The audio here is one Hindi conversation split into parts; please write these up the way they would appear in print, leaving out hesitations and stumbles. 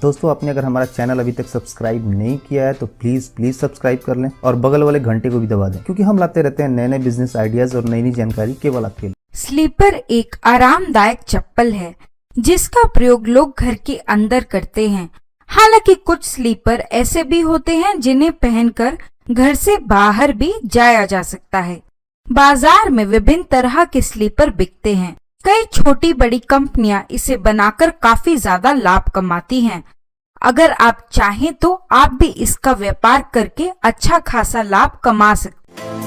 दोस्तों आपने अगर हमारा चैनल अभी तक सब्सक्राइब नहीं किया है तो प्लीज सब्सक्राइब कर लें और बगल वाले घंटे को भी दबा दें, क्योंकि हम लाते रहते हैं नए नए बिजनेस आइडियाज और नई नई जानकारी केवल आपके लिए। स्लीपर एक आरामदायक चप्पल है जिसका प्रयोग लोग घर के अंदर करते हैं। हालांकि कुछ स्लीपर ऐसे भी होते हैं जिन्हें पहनकर घर से बाहर भी जाया जा सकता है। बाजार में विभिन्न तरह के स्लीपर बिकते हैं। कई छोटी बड़ी कंपनियां इसे बनाकर काफी ज्यादा लाभ कमाती हैं। अगर आप चाहें तो आप भी इसका व्यापार करके अच्छा खासा लाभ कमा सकते हैं।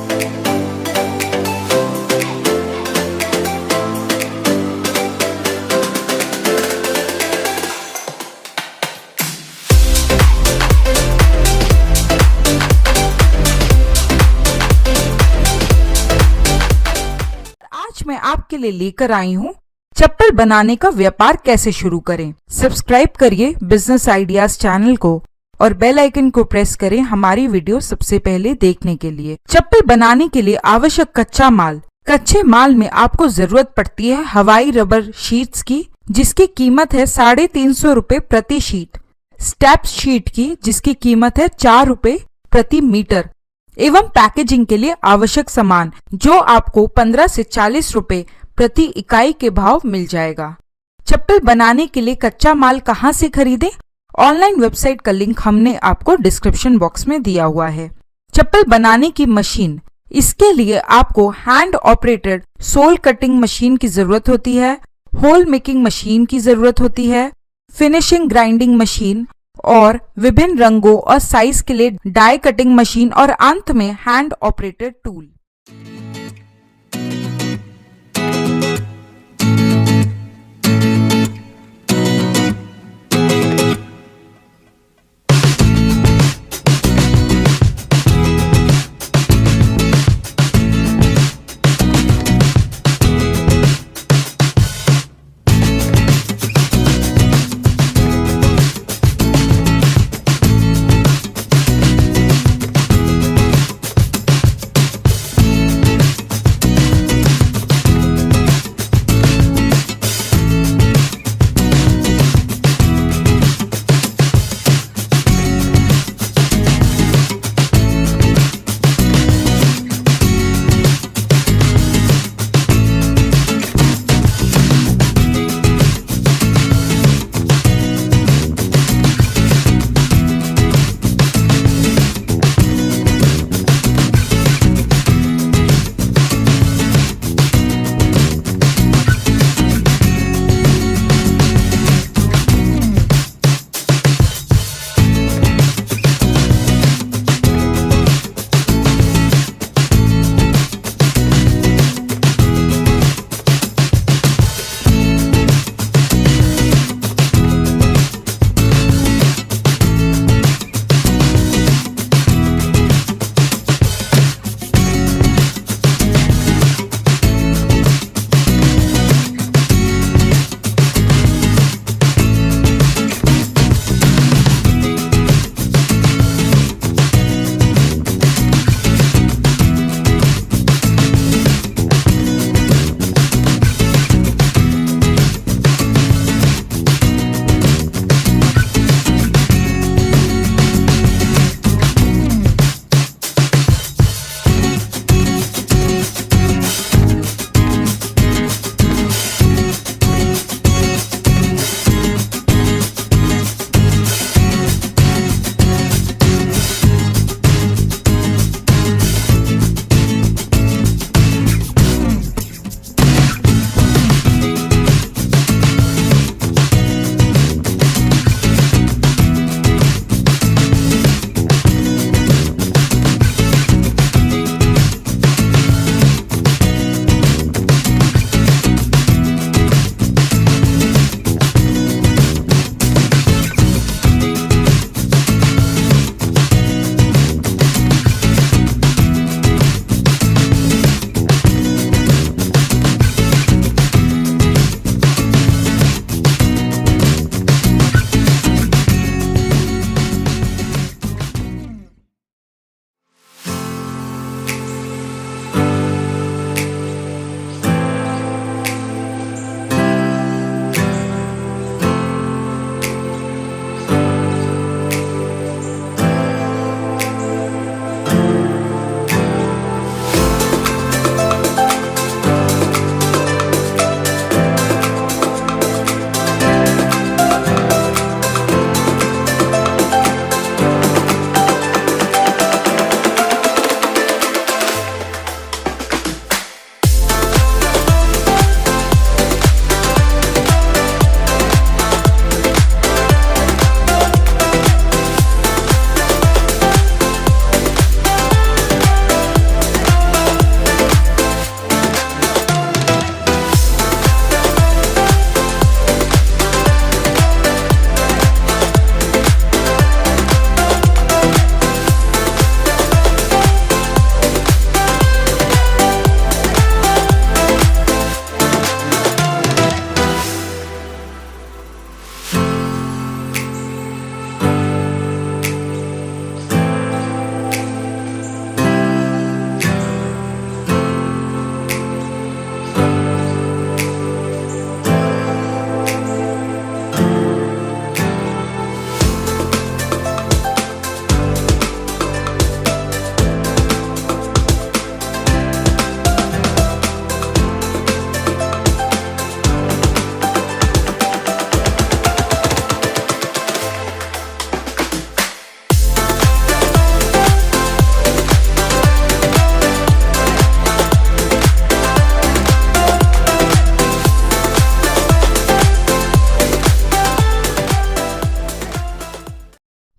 आज मैं आपके लिए लेकर आई हूँ चप्पल बनाने का व्यापार कैसे शुरू करें। सब्सक्राइब करिए बिजनेस आइडियाज चैनल को और बेल आइकन को प्रेस करें हमारी वीडियो सबसे पहले देखने के लिए। चप्पल बनाने के लिए आवश्यक कच्चा माल। कच्चे माल में आपको जरूरत पड़ती है हवाई रबर शीट्स की, जिसकी कीमत है 350 रुपए प्रति शीट, स्टेप शीट की जिसकी कीमत है 4 रुपए प्रति मीटर, एवं पैकेजिंग के लिए आवश्यक सामान जो आपको 15 से 40 रुपए प्रति इकाई के भाव मिल जाएगा। चप्पल बनाने के लिए कच्चा माल कहाँ से खरीदें? ऑनलाइन वेबसाइट का लिंक हमने आपको डिस्क्रिप्शन बॉक्स में दिया हुआ है। चप्पल बनाने की मशीन, इसके लिए आपको hand operated sole cutting machine की जरूरत होती है, होल मेकिंग मशीन की जरूरत होती है, फिनिशिंग ग्राइंडिंग मशीन और विभिन्न रंगों और साइज के लिए डाई कटिंग मशीन और अंत में हैंड ऑपरेटेड टूल।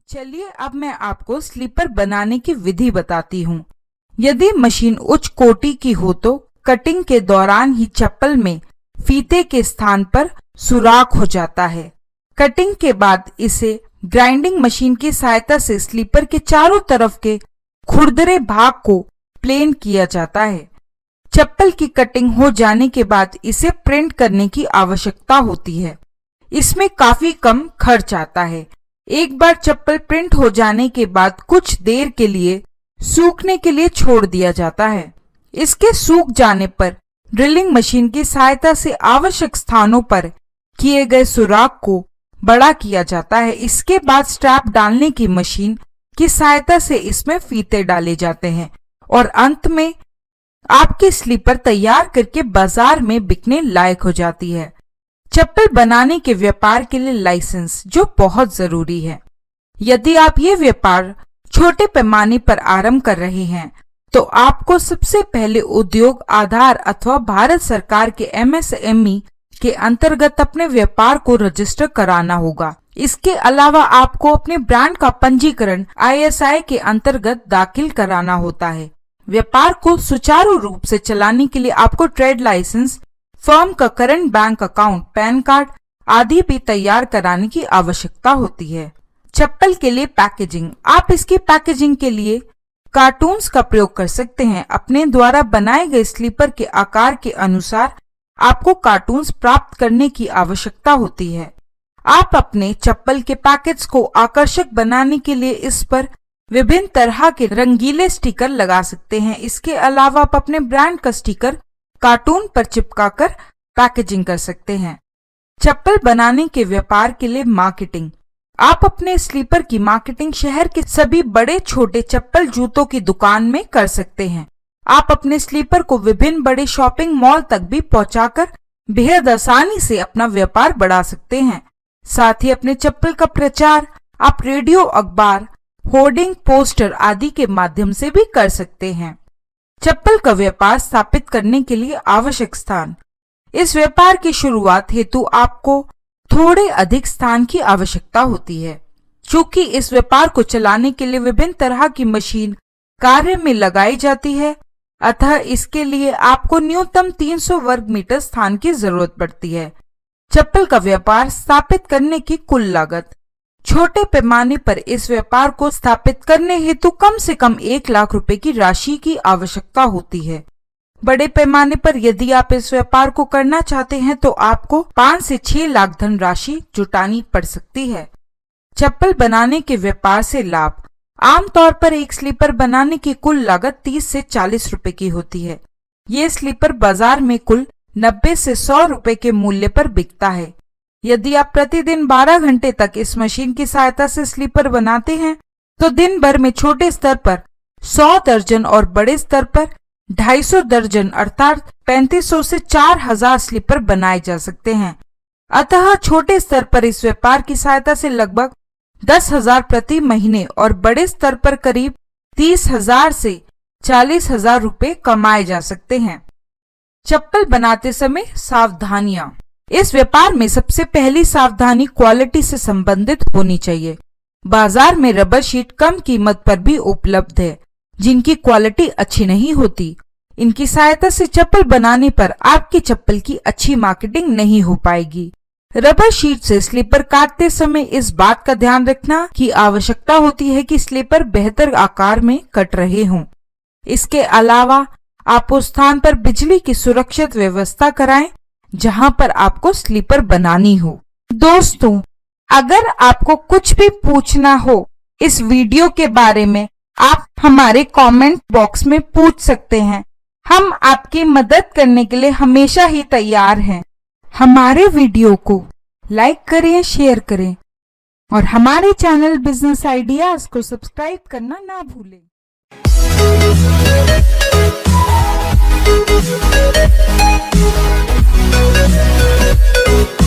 चलिए अब मैं आपको स्लीपर बनाने की विधि बताती हूँ। यदि मशीन उच्च कोटि की हो तो कटिंग के दौरान ही चप्पल में फीते के स्थान पर सुराख हो जाता है। कटिंग के बाद इसे ग्राइंडिंग मशीन की सहायता से स्लीपर के चारों तरफ के खुरदरे भाग को प्लेन किया जाता है। चप्पल की कटिंग हो जाने के बाद इसे प्रिंट करने की आवश्यकता होती है। इसमें काफी कम खर्च आता है। एक बार चप्पल प्रिंट हो जाने के बाद कुछ देर के लिए सूखने के लिए छोड़ दिया जाता है। इसके सूख जाने पर ड्रिलिंग मशीन की सहायता से आवश्यक स्थानों पर किए गए सुराख को बड़ा किया जाता है। इसके बाद स्ट्रैप डालने की मशीन की सहायता से इसमें फीते डाले जाते हैं और अंत में आपकी स्लीपर तैयार करके बाजार में बिकने लायक हो जाती है। चप्पल बनाने के व्यापार के लिए लाइसेंस जो बहुत जरूरी है। यदि आप ये व्यापार छोटे पैमाने पर आरंभ कर रहे हैं तो आपको सबसे पहले उद्योग आधार अथवा भारत सरकार के MSME के अंतर्गत अपने व्यापार को रजिस्टर कराना होगा। इसके अलावा आपको अपने ब्रांड का पंजीकरण ISI के अंतर्गत दाखिल कराना होता है। व्यापार को सुचारू रूप से चलाने के लिए आपको ट्रेड लाइसेंस, फर्म का current bank account, pan card आदि भी तैयार कराने की आवश्यकता होती है। चप्पल के लिए पैकेजिंग, आप इसकी पैकेजिंग के लिए कार्टून्स का प्रयोग कर सकते हैं। अपने द्वारा बनाए गए स्लीपर के आकार के अनुसार आपको कार्टून्स प्राप्त करने की आवश्यकता होती है। आप अपने चप्पल के पैकेट्स को आकर्षक बनाने के लिए इस पर विभिन्न तरह के रंगीले स्टिकर लगा सकते हैं। इसके अलावा आप अपने ब्रांड का स्टिकर कार्टून पर चिपकाकर पैकेजिंग कर सकते हैं। चप्पल बनाने के व्यापार के लिए मार्केटिंग, आप अपने स्लीपर की मार्केटिंग शहर के सभी बड़े छोटे चप्पल जूतों की दुकान में कर सकते हैं। आप अपने स्लीपर को विभिन्न बड़े शॉपिंग मॉल तक भी पहुंचाकर बेहद आसानी से अपना व्यापार बढ़ा सकते हैं। साथ ही अपने चप्पल का प्रचार आप रेडियो, अखबार, होर्डिंग, पोस्टर आदि के माध्यम से भी कर सकते हैं। चप्पल का व्यापार स्थापित करने के लिए आवश्यक स्थान, इस व्यापार की शुरुआत हेतु आपको थोड़े अधिक स्थान की आवश्यकता होती है। चूंकि इस व्यापार को चलाने के लिए विभिन्न तरह की मशीन कार्य में लगाई जाती है, अतः इसके लिए आपको न्यूनतम 300 वर्ग मीटर स्थान की जरूरत पड़ती है। चप्पल का व्यापार स्थापित करने की कुल लागत, छोटे पैमाने पर इस व्यापार को स्थापित करने हेतु कम से कम 1 लाख रुपए की राशि की आवश्यकता होती है। बड़े पैमाने पर यदि आप इस व्यापार को करना चाहते हैं तो आपको 5 से 6 लाख धन राशि जुटानी पड़ सकती है। चप्पल बनाने के व्यापार से लाभ, आमतौर पर एक स्लीपर बनाने की कुल लागत 30 से 40 रुपए की होती है। ये स्लीपर बाजार में कुल 90 से 100 रुपए के मूल्य पर बिकता है। यदि आप प्रतिदिन 12 घंटे तक इस मशीन की सहायता से स्लीपर बनाते हैं तो दिन भर में छोटे स्तर पर 100 दर्जन और बड़े स्तर पर 250 दर्जन अर्थात 3500 से 4000 स्लीपर बनाए जा सकते हैं। अतः छोटे स्तर पर इस व्यापार की सहायता से लगभग 10,000 प्रति महीने और बड़े स्तर पर करीब 30,000 से 40,000 रुपए कमाए जा सकते हैं। चप्पल बनाते समय सावधानियां, इस व्यापार में सबसे पहली सावधानी क्वालिटी से संबंधित होनी चाहिए। बाजार में रबर शीट कम कीमत पर भी उपलब्ध है जिनकी क्वालिटी अच्छी नहीं होती। इनकी सहायता से चप्पल बनाने पर आपकी चप्पल की अच्छी मार्केटिंग नहीं हो पाएगी। रबर शीट से स्लीपर काटते समय इस बात का ध्यान रखना की आवश्यकता होती है कि स्लीपर बेहतर आकार में कट रहे हों। इसके अलावा आप उस स्थान पर बिजली की सुरक्षित व्यवस्था कराएं जहां पर आपको स्लीपर बनानी हो। दोस्तों, अगर आपको कुछ भी पूछना हो इस वीडियो के बारे में आप हमारे कमेंट बॉक्स में पूछ सकते हैं। हम आपकी मदद करने के लिए हमेशा ही तैयार हैं। हमारे वीडियो को लाइक करें, शेयर करें और हमारे चैनल बिजनेस आइडियाज को सब्सक्राइब करना ना भूलें। We'll be right back.